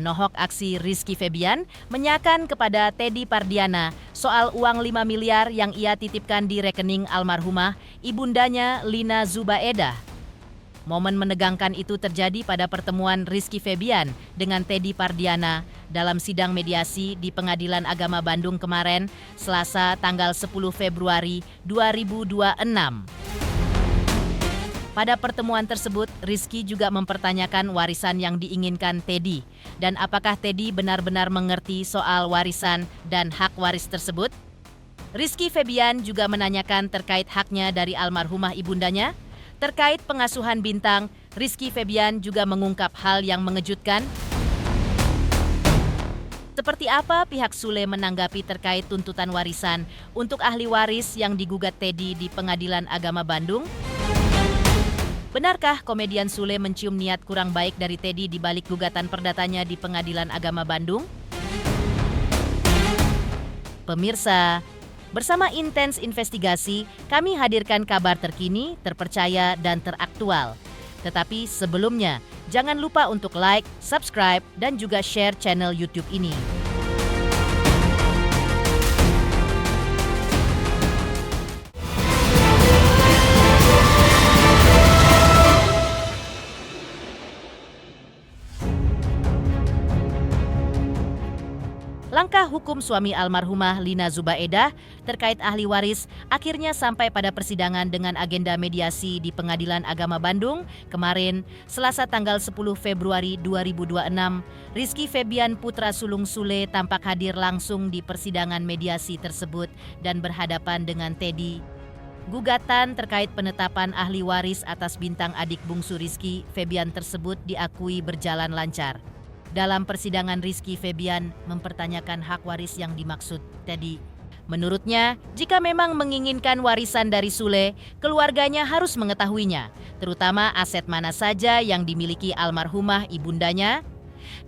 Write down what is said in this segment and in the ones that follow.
Menohok aksi Rizky Febian menyakan kepada Teddy Pardiana soal uang 5 miliar yang ia titipkan di rekening almarhumah ibundanya Lina Zubaedah. Momen menegangkan itu terjadi pada pertemuan Rizky Febian dengan Teddy Pardiana dalam sidang mediasi di Pengadilan Agama Bandung kemarin, Selasa tanggal 10 Februari 2026. Pada pertemuan tersebut, Rizky juga mempertanyakan warisan yang diinginkan Teddy dan apakah Teddy benar-benar mengerti soal warisan dan hak waris tersebut. Rizky Febian juga menanyakan terkait haknya dari almarhumah ibundanya. Terkait pengasuhan Bintang, Rizky Febian juga mengungkap hal yang mengejutkan. Seperti apa pihak Sule menanggapi terkait tuntutan warisan untuk ahli waris yang digugat Teddy di Pengadilan Agama Bandung? Benarkah komedian Sule mencium niat kurang baik dari Teddy di balik gugatan perdatanya di Pengadilan Agama Bandung? Pemirsa, bersama Intens Investigasi, kami hadirkan kabar terkini, terpercaya, dan teraktual. Tetapi sebelumnya, jangan lupa untuk like, subscribe, dan juga share channel YouTube ini. Langkah hukum suami almarhumah Lina Zubaedah terkait ahli waris akhirnya sampai pada persidangan dengan agenda mediasi di Pengadilan Agama Bandung kemarin, Selasa tanggal 10 Februari 2026. Rizky Febian putra sulung Sule tampak hadir langsung di persidangan mediasi tersebut dan berhadapan dengan Teddy. Gugatan terkait penetapan ahli waris atas Bintang adik bungsu Rizky Febian tersebut diakui berjalan lancar. Dalam persidangan, Rizky Febian mempertanyakan hak waris yang dimaksud Teddy. Menurutnya, jika memang menginginkan warisan dari Sule, keluarganya harus mengetahuinya, terutama aset mana saja yang dimiliki almarhumah ibundanya.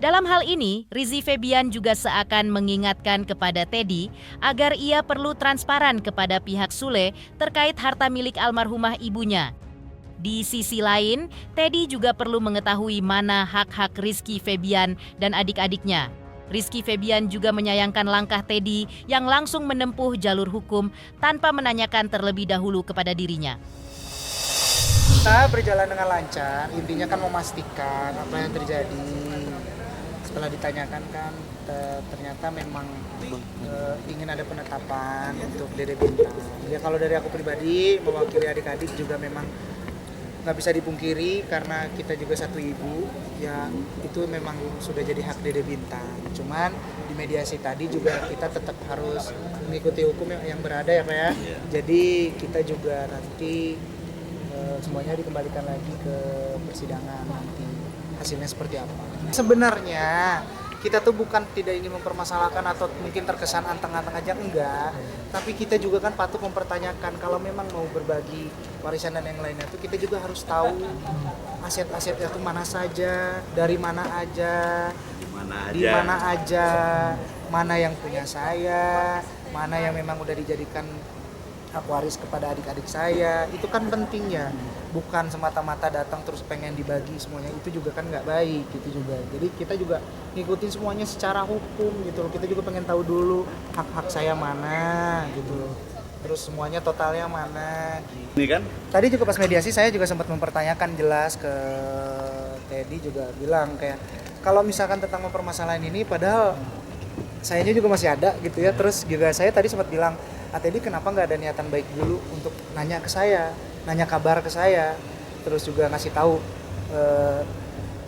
Dalam hal ini, Rizky Febian juga seakan mengingatkan kepada Teddy agar ia perlu transparan kepada pihak Sule terkait harta milik almarhumah ibunya. Di sisi lain, Teddy juga perlu mengetahui mana hak-hak Rizky Febian dan adik-adiknya. Rizky Febian juga menyayangkan langkah Teddy yang langsung menempuh jalur hukum tanpa menanyakan terlebih dahulu kepada dirinya. Kita berjalan dengan lancar, intinya kan memastikan apa yang terjadi. Setelah ditanyakan kan ternyata memang ingin ada penetapan untuk Dede Bintang. Ya kalau dari aku pribadi mewakili adik-adik juga memang nggak bisa dipungkiri karena kita juga satu ibu, ya itu memang sudah jadi hak Dede Bintang. Cuman di mediasi tadi juga kita tetap harus mengikuti hukum yang berada ya Pak ya. Jadi kita juga nanti semuanya dikembalikan lagi ke persidangan nanti hasilnya seperti apa. Sebenarnya kita tuh bukan tidak ingin mempermasalahkan atau mungkin terkesan anteng-anteng aja, enggak. Tapi kita juga kan patut mempertanyakan kalau memang mau berbagi warisan dan yang lainnya tuh kita juga harus tahu aset-asetnya tuh mana saja, dari mana aja, di mana aja, mana yang punya saya, mana yang memang udah dijadikan hak waris kepada adik-adik saya. Itu kan penting ya, bukan semata-mata datang terus pengen dibagi semuanya, itu juga kan nggak baik gitu juga. Jadi kita juga ngikutin semuanya secara hukum gitu loh. Kita juga pengen tahu dulu hak-hak saya mana gitu loh, terus semuanya totalnya mana. Ini kan Tadi juga pas mediasi saya juga sempat mempertanyakan jelas ke Teddy, juga bilang kayak kalau misalkan tentang permasalahan ini padahal sayanya juga masih ada gitu ya. Terus juga saya tadi sempat bilang, Teddy kenapa nggak ada niatan baik dulu untuk nanya ke saya, nanya kabar ke saya, terus juga ngasih tahu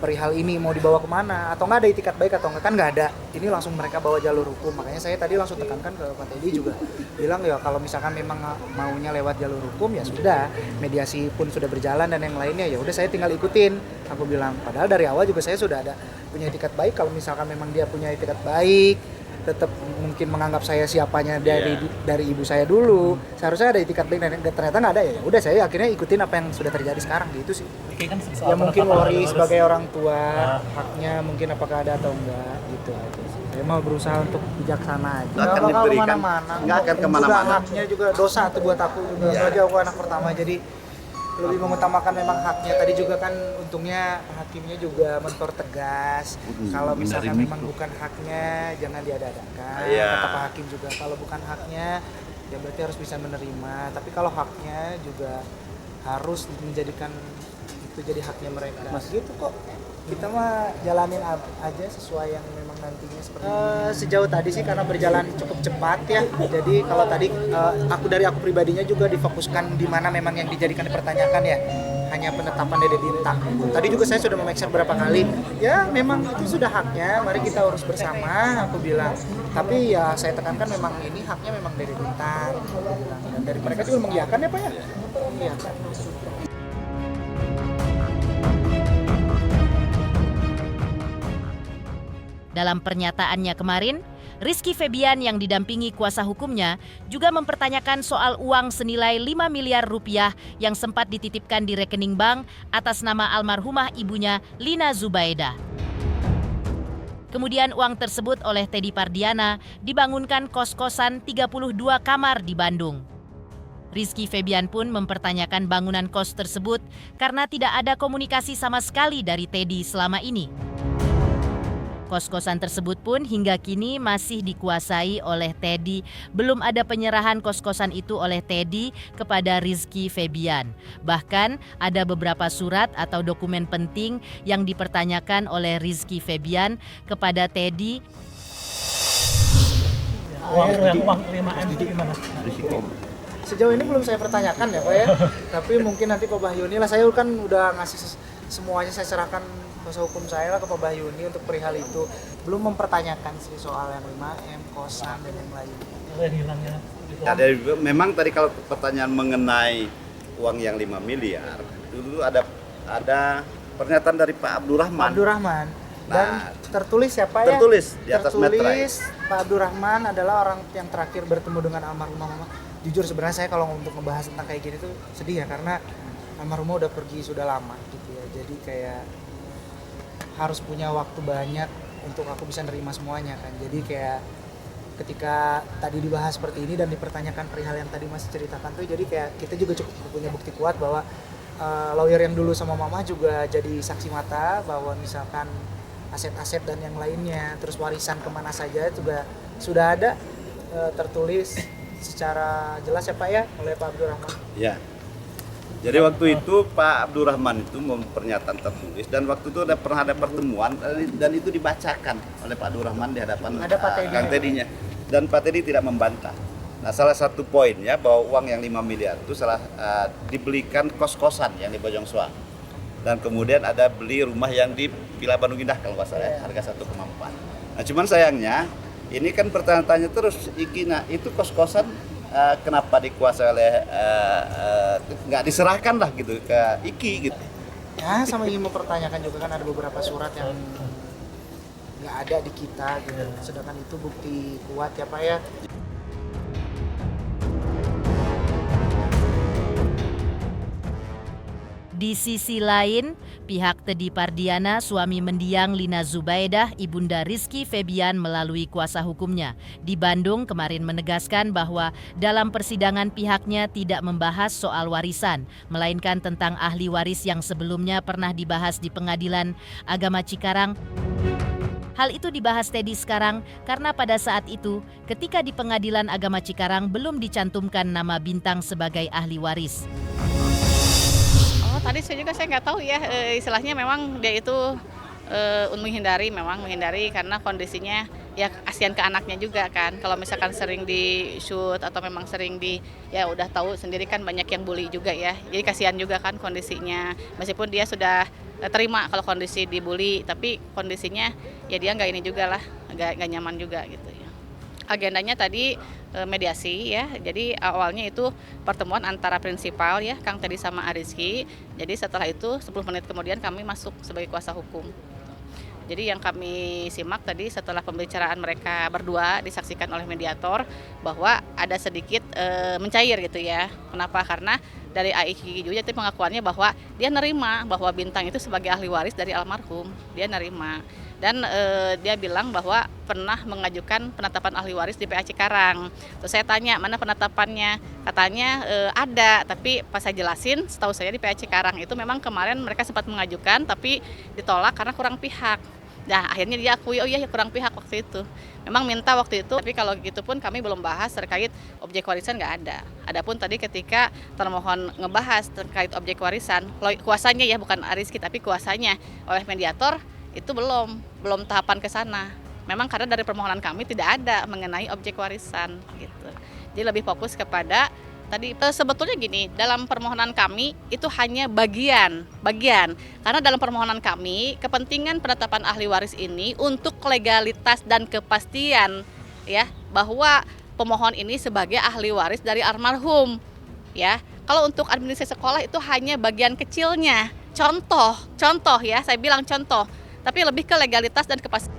perihal ini mau dibawa kemana, atau nggak ada itikat baik atau nggak, kan nggak ada. Ini langsung mereka bawa jalur hukum. Makanya saya tadi langsung tekankan ke Pak Teddy juga, bilang ya kalau misalkan memang maunya lewat jalur hukum ya sudah, mediasi pun sudah berjalan dan yang lainnya ya udah saya tinggal ikutin. Aku bilang padahal dari awal juga saya sudah ada punya itikat baik. Kalau misalkan memang dia punya itikat baik, tetap mungkin menganggap saya siapanya dari ibu saya dulu, seharusnya ada itikat baik dan ternyata nggak ada, ya udah saya akhirnya ikutin apa yang sudah terjadi sekarang gitu sih. Ya mungkin worry sebagai orang tua, haknya mungkin apakah ada atau enggak gitu aja sih. Saya mau berusaha untuk bijaksana aja. Nggak akan diberikan, nggak akan kemana-mana. Juga haknya juga dosa tuh buat aku juga. Apalagi aku anak pertama, jadi lebih mengutamakan memang haknya. Tadi juga kan untungnya hakimnya juga mempertegas kalau misalkan memang bukan haknya jangan diada-adakan. Kata Pak Hakim juga kalau bukan haknya ya berarti harus bisa menerima. Tapi kalau haknya juga harus menjadikan itu jadi haknya mereka. Gitu kok. Kita mah jalanin aja sesuai yang memang nantinya seperti ini. Sejauh tadi sih karena berjalan cukup cepat ya. Jadi kalau tadi aku pribadinya juga difokuskan di mana memang yang dijadikan dipertanyakan ya. Hanya penetapan Dede Bintang. Tadi juga saya sudah memeriksa beberapa kali. Ya memang itu sudah haknya. Mari kita urus bersama. Aku bilang. Tapi ya saya tekankan memang ini haknya memang Dede Bintang. Dan dari mereka juga mengiyakan ya Pak ya. Iya. Dalam pernyataannya kemarin, Rizky Febian yang didampingi kuasa hukumnya juga mempertanyakan soal uang senilai 5 miliar rupiah yang sempat dititipkan di rekening bank atas nama almarhumah ibunya Lina Zubaedah. Kemudian uang tersebut oleh Teddy Pardiana dibangunkan kos-kosan 32 kamar di Bandung. Rizky Febian pun mempertanyakan bangunan kos tersebut karena tidak ada komunikasi sama sekali dari Teddy selama ini. Kos-kosan tersebut pun hingga kini masih dikuasai oleh Teddy. Belum ada penyerahan kos-kosan itu oleh Teddy kepada Rizky Febian. Bahkan ada beberapa surat atau dokumen penting yang dipertanyakan oleh Rizky Febian kepada Teddy. Uang 5M itu gimana? Sejauh ini belum saya pertanyakan ya Pak ya. Tapi mungkin nanti Pak Bahyuni lah, saya kan udah ngasih semuanya, saya serahkan kuasa hukum saya lah ke Pak Bahyuni untuk perihal itu. Belum mempertanyakan sih soal yang 5M, kosan dan yang lain. Hilangnya. Memang tadi kalau pertanyaan mengenai uang yang 5 miliar, dulu ada pernyataan dari Pak Abdurrahman. Dan tertulis siapa ya? Tertulis di atas meterai. Tertulis Pak Abdurrahman adalah orang yang terakhir bertemu dengan almarhumah mama. Jujur sebenarnya saya kalau untuk ngebahas tentang kayak gini tuh sedih ya, karena almarhumah udah pergi sudah lama gitu ya. Jadi kayak harus punya waktu banyak untuk aku bisa nerima semuanya kan. Jadi kayak ketika tadi dibahas seperti ini dan dipertanyakan perihal yang tadi Mas ceritakan tuh, jadi kayak kita juga cukup punya bukti kuat bahwa lawyer yang dulu sama mama juga jadi saksi mata bahwa misalkan aset-aset dan yang lainnya, terus warisan kemana saja juga sudah ada tertulis secara jelas ya Pak ya oleh Pak Abdurrahman. Ya. Jadi waktu itu Pak Abdurrahman itu mempernyataan tertulis, dan waktu itu pernah ada pertemuan dan itu dibacakan oleh Pak Abdurrahman di hadapan Kang Teddy-nya, dan Pak Teddy tidak membantah. Nah, salah satu poinnya bahwa uang yang 5 miliar itu dibelikan kos-kosan yang di Bojong Soang, dan kemudian ada beli rumah yang di Villa Bandung Indah kalau nggak salah ya, harga 1,4. Nah, cuman sayangnya ini kan pertanyaannya terus itu kos-kosan kenapa dikuasai oleh nggak diserahkan lah gitu ke IKI gitu. Ya, sama ingin mempertanyakan juga kan ada beberapa surat yang nggak ada di kita gitu. Sedangkan itu bukti kuat ya Pak ya. Di sisi lain, pihak Teddy Pardiana, suami mendiang Lina Zubaedah, ibunda Rizky Febian melalui kuasa hukumnya di Bandung kemarin menegaskan bahwa dalam persidangan pihaknya tidak membahas soal warisan, melainkan tentang ahli waris yang sebelumnya pernah dibahas di Pengadilan Agama Cikarang. Hal itu dibahas Teddy sekarang karena pada saat itu, ketika di Pengadilan Agama Cikarang belum dicantumkan nama Bintang sebagai ahli waris. Tadi saya nggak tahu ya, istilahnya memang dia itu menghindari karena kondisinya ya kasihan ke anaknya juga kan. Kalau misalkan sering di shoot atau memang sering ya udah tahu sendiri kan banyak yang bully juga ya. Jadi kasihan juga kan kondisinya. Meskipun dia sudah terima kalau kondisi dibully, tapi kondisinya ya dia nggak ini juga lah, nggak nyaman juga gitu ya. Agendanya tadi mediasi ya, jadi awalnya itu pertemuan antara prinsipal ya, Kang Teddy sama Rizky. Jadi setelah itu 10 menit kemudian kami masuk sebagai kuasa hukum. Jadi yang kami simak tadi setelah pembicaraan mereka berdua disaksikan oleh mediator bahwa ada sedikit mencair gitu ya. Kenapa? Karena dari AIK juga itu pengakuannya bahwa dia nerima bahwa Bintang itu sebagai ahli waris dari almarhum, dia nerima. Dan dia bilang bahwa pernah mengajukan penetapan ahli waris di PA Cikarang. Terus saya tanya mana penetapannya, katanya ada, tapi pas saya jelasin, setahu saya di PA Cikarang itu memang kemarin mereka sempat mengajukan, tapi ditolak karena kurang pihak. Nah akhirnya dia akui, oh iya kurang pihak waktu itu. Memang minta waktu itu, tapi kalau gitu pun kami belum bahas terkait objek warisan nggak ada. Adapun tadi ketika termohon ngebahas terkait objek warisan, kuasanya ya bukan Rizky tapi kuasanya oleh mediator, itu belum tahapan ke sana. Memang karena dari permohonan kami tidak ada mengenai objek warisan gitu. Jadi lebih fokus kepada tadi sebetulnya gini, dalam permohonan kami itu hanya bagian. Karena dalam permohonan kami kepentingan penetapan ahli waris ini untuk legalitas dan kepastian ya bahwa pemohon ini sebagai ahli waris dari almarhum ya. Kalau untuk administrasi sekolah itu hanya bagian kecilnya. Contoh ya, saya bilang contoh. Tapi lebih ke legalitas dan kepastian.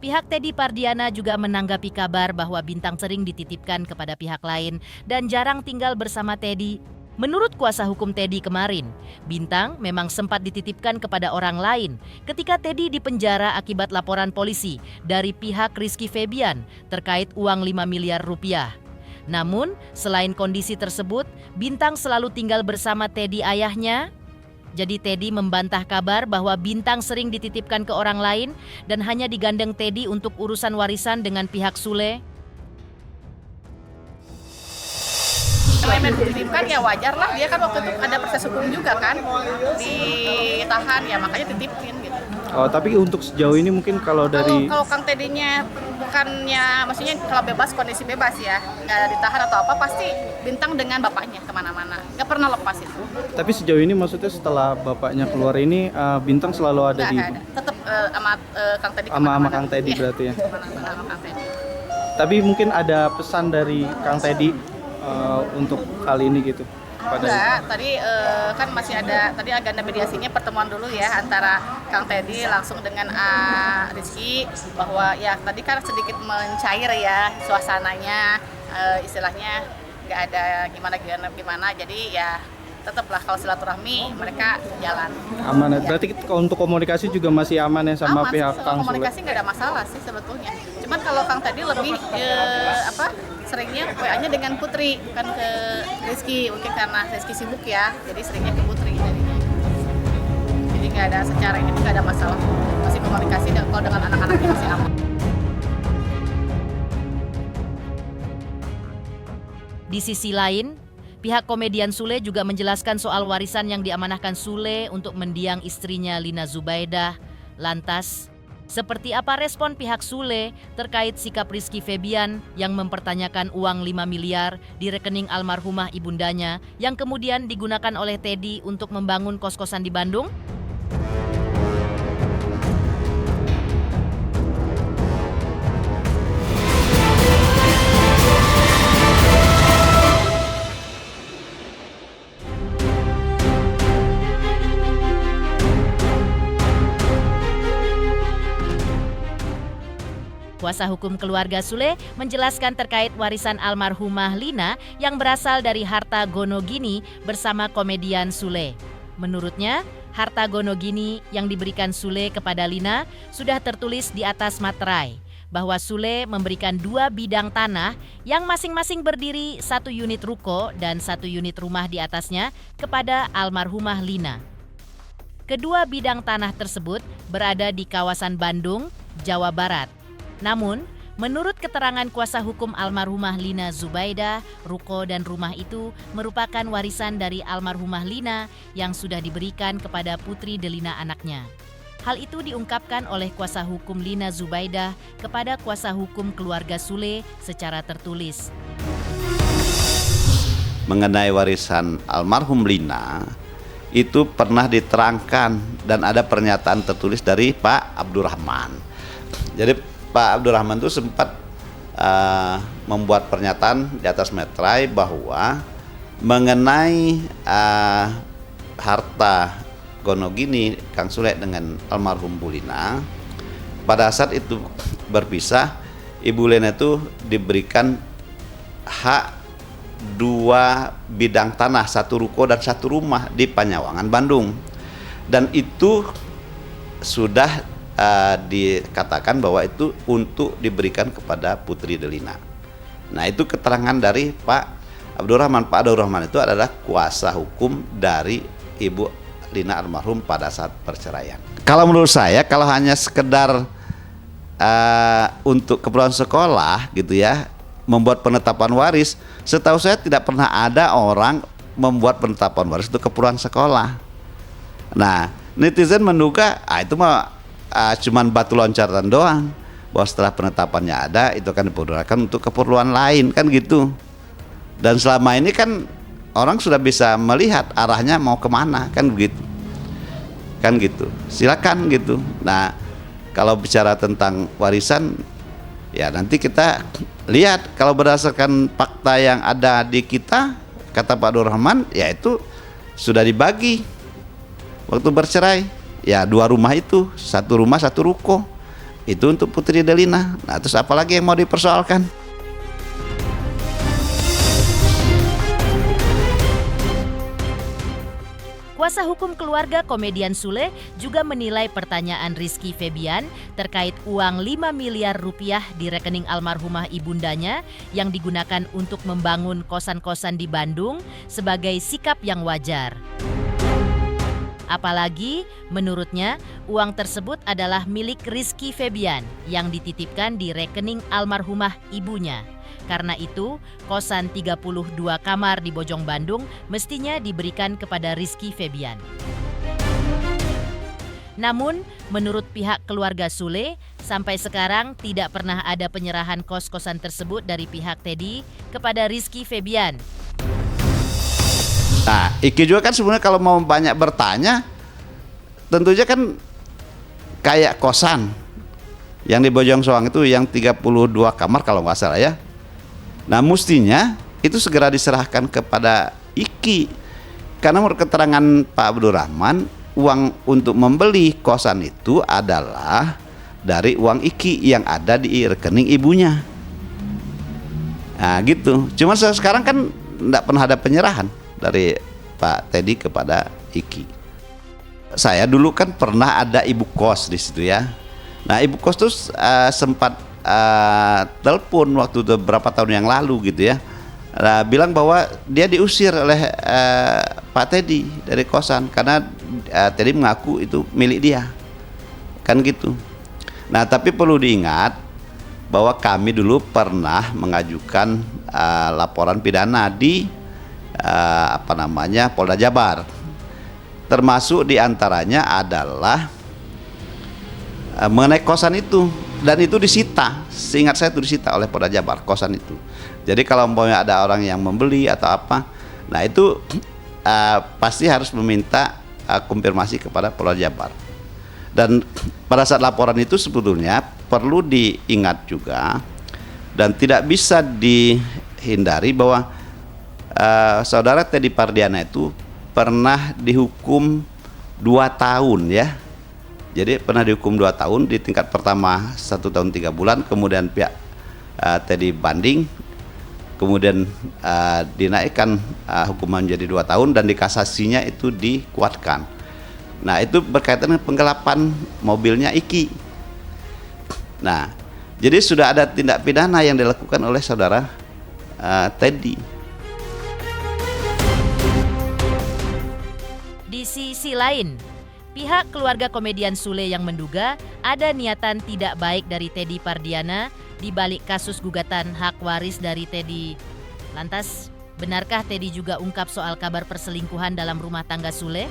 Pihak Teddy Pardiana juga menanggapi kabar bahwa Bintang sering dititipkan kepada pihak lain dan jarang tinggal bersama Teddy. Menurut kuasa hukum Teddy kemarin, Bintang memang sempat dititipkan kepada orang lain ketika Teddy dipenjara akibat laporan polisi dari pihak Rizky Febian terkait uang 5 miliar rupiah. Namun, selain kondisi tersebut, Bintang selalu tinggal bersama Teddy ayahnya. Jadi Teddy membantah kabar bahwa Bintang sering dititipkan ke orang lain dan hanya digandeng Teddy untuk urusan warisan dengan pihak Sule. Kalau memang dititipkan ya wajar lah, dia kan waktu itu ada proses hukum juga kan, ditahan ya makanya titipin gitu. Oh, tapi untuk sejauh ini mungkin kalau dari Kalau Kang Teddy-nya bukannya, maksudnya kalau bebas, kondisi bebas ya, nggak ditahan atau apa, pasti Bintang dengan bapaknya kemana-mana, nggak pernah lepas itu. Tapi sejauh ini maksudnya setelah bapaknya keluar ini Bintang selalu ada Nggak di ada, tetap sama Kang Teddy sama kemana-mana. Kang Teddy Iya, berarti ya. kemana-mana sama Kang Teddy. Tapi mungkin ada pesan dari Kang Teddy untuk kali ini gitu. Enggak, tadi kan masih ada, tadi agenda mediasinya pertemuan dulu ya antara Kang Teddy langsung dengan Rizky, bahwa ya tadi kan sedikit mencair ya suasananya, istilahnya nggak ada gimana, jadi ya tetaplah kalau silaturahmi mereka jalan. Aman. Ya. Berarti kalau untuk komunikasi juga masih aman ya sama Aman, pihak Kang Sule. komunikasi nggak ada masalah sih sebetulnya. Cuman kalau Kang Teddy lebih seringnya WA-nya dengan Putri, bukan ke Rizky, mungkin karena Rizky sibuk ya, jadi seringnya ke Putri jadinya. Jadi nggak ada secara ini nggak ada masalah, masih komunikasi kalau dengan anak-anaknya masih aman. Di sisi lain, pihak komedian Sule juga menjelaskan soal warisan yang diamanahkan Sule untuk mendiang istrinya Lina Zubaidah. Lantas, seperti apa respon pihak Sule terkait sikap Rizky Febian yang mempertanyakan uang 5 miliar di rekening almarhumah ibundanya yang kemudian digunakan oleh Teddy untuk membangun kos-kosan di Bandung? Kuasa hukum keluarga Sule menjelaskan terkait warisan almarhumah Lina yang berasal dari harta Gonogini bersama komedian Sule. Menurutnya, harta Gonogini yang diberikan Sule kepada Lina sudah tertulis di atas materai bahwa Sule memberikan 2 bidang tanah yang masing-masing berdiri 1 unit ruko dan 1 unit rumah di atasnya kepada almarhumah Lina. Kedua bidang tanah tersebut berada di kawasan Bandung, Jawa Barat. Namun, menurut keterangan kuasa hukum almarhumah Lina Zubaidah, ruko dan rumah itu merupakan warisan dari almarhumah Lina yang sudah diberikan kepada putri Delina anaknya. Hal itu diungkapkan oleh kuasa hukum Lina Zubaidah kepada kuasa hukum keluarga Sule secara tertulis. Mengenai warisan almarhum Lina, itu pernah diterangkan dan ada pernyataan tertulis dari Pak Abdurrahman. Jadi Pak Abdurrahman itu sempat membuat pernyataan di atas materai bahwa mengenai harta Gonogini Kang Sule dengan almarhum Bu Lina, pada saat itu berpisah, Ibu Lina itu diberikan hak 2 bidang tanah, 1 ruko dan 1 rumah di Panyawangan, Bandung. Dan itu sudah dikatakan bahwa itu untuk diberikan kepada Putri Delina. Nah, itu keterangan dari Pak Abdurrahman. Pak Abdurrahman itu adalah kuasa hukum dari Ibu Lina almarhum pada saat perceraian. Kalau menurut saya, kalau hanya sekedar untuk keperluan sekolah gitu ya, membuat penetapan waris, setahu saya tidak pernah ada orang membuat penetapan waris untuk keperluan sekolah. Nah, netizen menduga itu mah cuman batu loncatan doang, bahwa setelah penetapannya ada itu akan dipergunakan untuk keperluan lain, kan gitu. Dan selama ini kan orang sudah bisa melihat arahnya mau kemana, kan begitu, kan gitu. Silakan gitu. Nah, kalau bicara tentang warisan, ya nanti kita lihat. Kalau berdasarkan fakta yang ada di kita, kata Pak Abdurrahman, ya itu sudah dibagi waktu bercerai. Ya 2 rumah itu, 1 rumah 1 ruko, itu untuk Putri Delina. Nah, terus apalagi yang mau dipersoalkan? Kuasa hukum keluarga komedian Sule juga menilai pertanyaan Rizky Febian terkait uang 5 miliar rupiah di rekening almarhumah ibundanya yang digunakan untuk membangun kosan-kosan di Bandung sebagai sikap yang wajar. Apalagi, menurutnya, uang tersebut adalah milik Rizky Febian yang dititipkan di rekening almarhumah ibunya. Karena itu, kosan 32 kamar di Bojong Bandung mestinya diberikan kepada Rizky Febian. Namun, menurut pihak keluarga Sule, sampai sekarang tidak pernah ada penyerahan kos-kosan tersebut dari pihak Teddy kepada Rizky Febian. Nah, Iki juga kan sebenarnya kalau mau banyak bertanya, tentunya kan kayak kosan yang di Bojong Soang itu yang 32 kamar kalau nggak salah ya. Nah, mestinya itu segera diserahkan kepada Iki, karena menurut keterangan Pak Abdurrahman, uang untuk membeli kosan itu adalah dari uang Iki yang ada di rekening ibunya. Nah gitu. Cuma sekarang kan tidak pernah ada penyerahan dari Pak Teddy kepada Iki. Saya dulu kan pernah ada ibu kos di situ ya. Nah, ibu kos tuh sempat telepon waktu itu beberapa tahun yang lalu gitu ya. Nah, bilang bahwa dia diusir oleh Pak Teddy dari kosan karena Teddy mengaku itu milik dia, kan gitu. Nah, tapi perlu diingat bahwa kami dulu pernah mengajukan laporan pidana di Polda Jabar, termasuk diantaranya adalah mengenai kosan itu, dan itu disita. Seingat saya itu disita oleh Polda Jabar kosan itu. Jadi kalau umpamanya ada orang yang membeli atau apa, nah itu pasti harus meminta konfirmasi kepada Polda Jabar. Dan pada saat laporan itu sebetulnya perlu diingat juga dan tidak bisa dihindari bahwa saudara Teddy Pardiana itu pernah dihukum 2 tahun ya. Jadi pernah dihukum 2 tahun, di tingkat pertama 1 tahun 3 bulan, kemudian pihak Teddy banding, kemudian dinaikkan hukuman menjadi 2 tahun dan dikasasinya itu dikuatkan. Nah, itu berkaitan dengan penggelapan mobilnya Iki. Nah, jadi sudah ada tindak pidana yang dilakukan oleh saudara Teddy. Di sisi lain, pihak keluarga komedian Sule yang menduga ada niatan tidak baik dari Teddy Pardiana di balik kasus gugatan hak waris dari Teddy. Lantas, benarkah Teddy juga ungkap soal kabar perselingkuhan dalam rumah tangga Sule?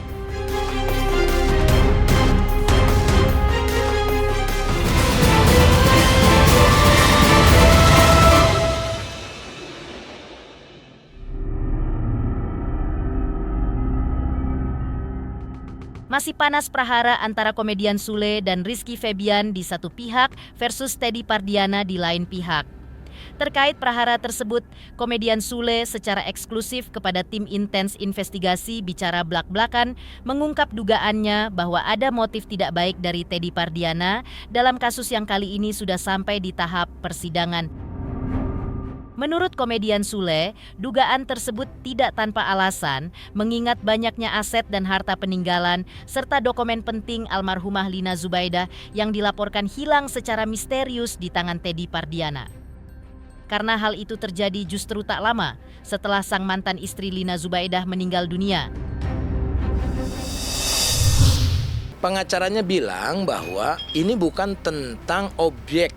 Masih panas prahara antara komedian Sule dan Rizky Febian di satu pihak versus Teddy Pardiana di lain pihak. Terkait prahara tersebut, komedian Sule secara eksklusif kepada tim intens investigasi bicara blak-blakan mengungkap dugaannya bahwa ada motif tidak baik dari Teddy Pardiana dalam kasus yang kali ini sudah sampai di tahap persidangan. Menurut komedian Sule, dugaan tersebut tidak tanpa alasan mengingat banyaknya aset dan harta peninggalan serta dokumen penting almarhumah Lina Zubaidah yang dilaporkan hilang secara misterius di tangan Teddy Pardiana. Karena hal itu terjadi justru tak lama setelah sang mantan istri Lina Zubaidah meninggal dunia. Pengacaranya bilang bahwa ini bukan tentang objek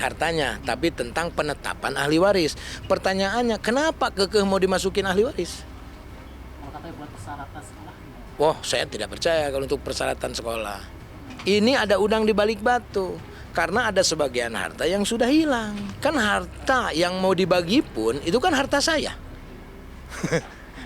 hartanya, tapi tentang penetapan ahli waris. Pertanyaannya, kenapa kekeh mau dimasukin ahli waris? Kalau katanya buat persyaratan sekolah. Wah, saya tidak percaya kalau untuk persyaratan sekolah. Ini ada udang di balik batu. Karena ada sebagian harta yang sudah hilang. Kan harta yang mau dibagi pun itu kan harta saya.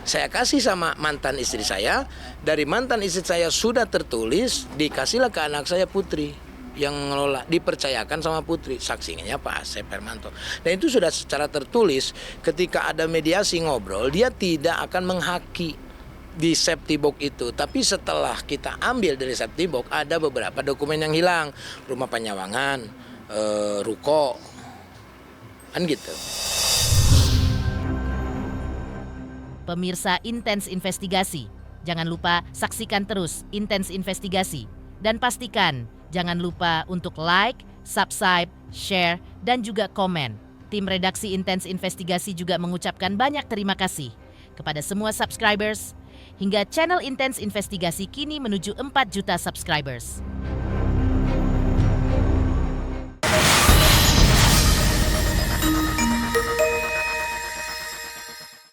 Saya kasih sama mantan istri saya. Dari mantan istri saya sudah tertulis, dikasihlah ke anak saya Putri yang mengelola, dipercayakan sama Putri, saksinya Pak Asep Hermanto. Dan itu sudah secara tertulis. Ketika ada mediasi ngobrol, dia tidak akan menghaki di safety box itu. Tapi setelah kita ambil dari safety box, ada beberapa dokumen yang hilang, rumah penyawangan, ruko, kan gitu. Pemirsa Intens Investigasi, jangan lupa saksikan terus Intens Investigasi. Dan pastikan jangan lupa untuk like, subscribe, share, dan juga komen. Tim redaksi Intens Investigasi juga mengucapkan banyak terima kasih kepada semua subscribers, hingga channel Intens Investigasi kini menuju 4 juta subscribers.